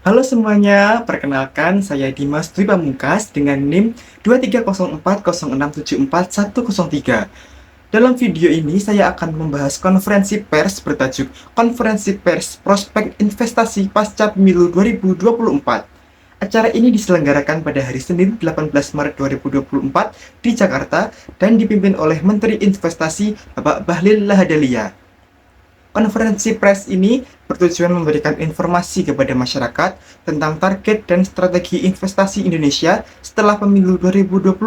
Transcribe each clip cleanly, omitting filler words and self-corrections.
Halo semuanya, perkenalkan saya Dimas Dwi Pamungkas dengan NIM 23040674103. Dalam video ini saya akan membahas konferensi pers bertajuk Konferensi Pers Prospek Investasi Pasca Pemilu 2024. Acara ini diselenggarakan pada hari Senin 18 Maret 2024 di Jakarta dan dipimpin oleh Menteri Investasi Bapak Bahlil Lahadalia. Konferensi pers ini bertujuan memberikan informasi kepada masyarakat tentang target dan strategi investasi Indonesia setelah pemilu 2024.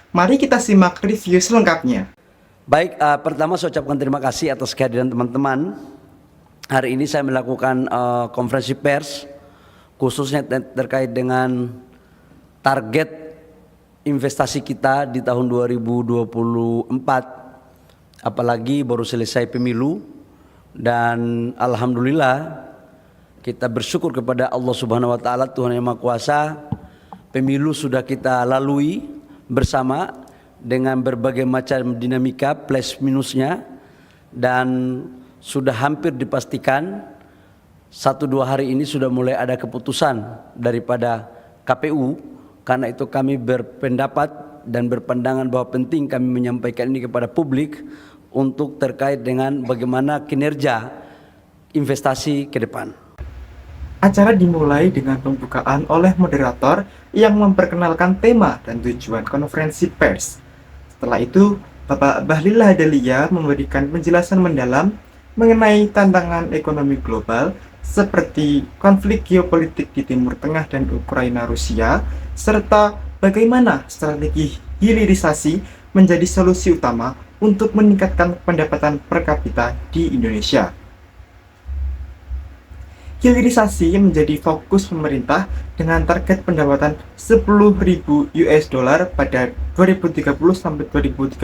Mari kita simak review selengkapnya. Baik, pertama saya ucapkan terima kasih atas kehadiran teman-teman. Hari ini saya melakukan konferensi pers khususnya terkait dengan target investasi kita di tahun 2024. Apalagi baru selesai pemilu. Dan alhamdulillah kita bersyukur kepada Allah Subhanahu wa taala, Tuhan Yang Maha Kuasa. Pemilu sudah kita lalui bersama dengan berbagai macam dinamika plus minusnya, dan sudah hampir dipastikan 1-2 hari ini sudah mulai ada keputusan daripada KPU. Karena itu kami berpendapat dan berpandangan bahwa penting kami menyampaikan ini kepada publik untuk terkait dengan bagaimana kinerja investasi ke depan. Acara dimulai dengan pembukaan oleh moderator yang memperkenalkan tema dan tujuan konferensi pers. Setelah itu, Bapak Bahlil Lahadalia memberikan penjelasan mendalam mengenai tantangan ekonomi global seperti konflik geopolitik di Timur Tengah dan Ukraina-Rusia, serta bagaimana strategi hilirisasi menjadi solusi utama untuk meningkatkan pendapatan per kapita di Indonesia. Hilirisasi menjadi fokus pemerintah dengan target pendapatan 10.000 US dollar pada 2030 sampai 2035.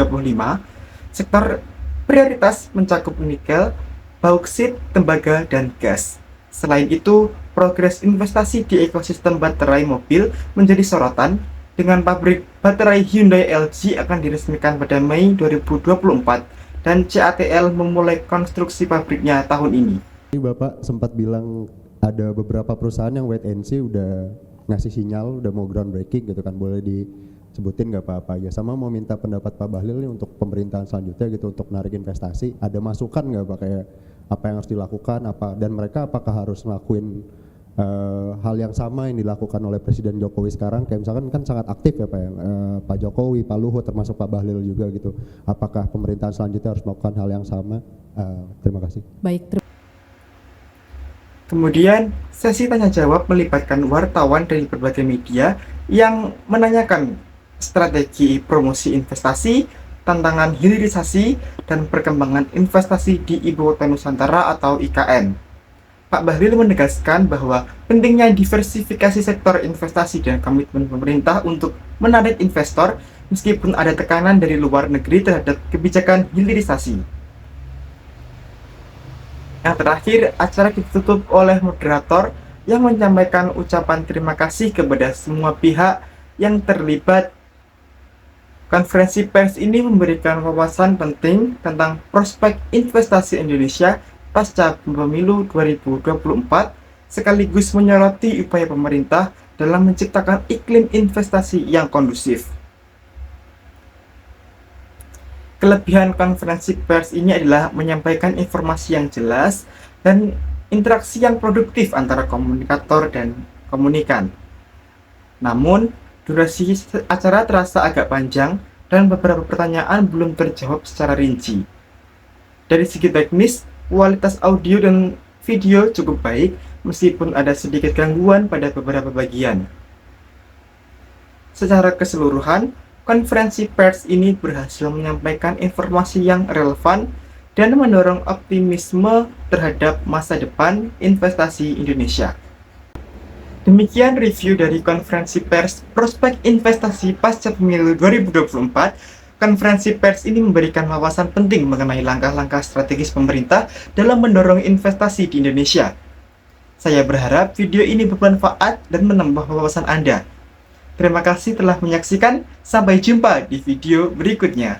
Sektor prioritas mencakup nikel, bauksit, tembaga, dan gas. Selain itu, progres investasi di ekosistem baterai mobil menjadi sorotan, dengan pabrik baterai Hyundai LG akan diresmikan pada Mei 2024 dan CATL memulai konstruksi pabriknya tahun ini. Bapak sempat bilang ada beberapa perusahaan yang wait and see udah ngasih sinyal, udah mau groundbreaking gitu kan, boleh disebutin nggak apa-apa ya? Sama mau minta pendapat Pak Bahlil nih untuk pemerintahan selanjutnya gitu, untuk narik investasi, ada masukan nggak Pak, kayak apa yang harus dilakukan, apa, dan mereka apakah harus ngelakuin hal yang sama yang dilakukan oleh Presiden Jokowi sekarang, kayak misalkan kan sangat aktif ya Pak ya, Pak Jokowi, Pak Luhut, termasuk Pak Bahlil juga gitu. Apakah pemerintahan selanjutnya harus melakukan hal yang sama? Terima kasih. Baik. Kemudian sesi tanya jawab melibatkan wartawan dari berbagai media yang menanyakan strategi promosi investasi, tantangan hilirisasi, dan perkembangan investasi di Ibu Kota Nusantara atau IKN. Pak Bahlil menegaskan bahwa pentingnya diversifikasi sektor investasi dan komitmen pemerintah untuk menarik investor meskipun ada tekanan dari luar negeri terhadap kebijakan hilirisasi. Yang terakhir, acara ditutup oleh moderator yang menyampaikan ucapan terima kasih kepada semua pihak yang terlibat. Konferensi pers ini memberikan wawasan penting tentang prospek investasi Indonesia pasca pemilu 2024, sekaligus menyoroti upaya pemerintah dalam menciptakan iklim investasi yang kondusif. Kelebihan konferensi pers ini adalah menyampaikan informasi yang jelas dan interaksi yang produktif antara komunikator dan komunikan. Namun, durasi acara terasa agak panjang dan beberapa pertanyaan belum terjawab secara rinci. Dari segi teknis, kualitas audio dan video cukup baik, meskipun ada sedikit gangguan pada beberapa bagian. Secara keseluruhan, konferensi pers ini berhasil menyampaikan informasi yang relevan dan mendorong optimisme terhadap masa depan investasi Indonesia. Demikian review dari konferensi pers Prospek Investasi Pasca Pemilu 2024. Konferensi pers ini memberikan wawasan penting mengenai langkah-langkah strategis pemerintah dalam mendorong investasi di Indonesia. Saya berharap video ini bermanfaat dan menambah wawasan Anda. Terima kasih telah menyaksikan, sampai jumpa di video berikutnya.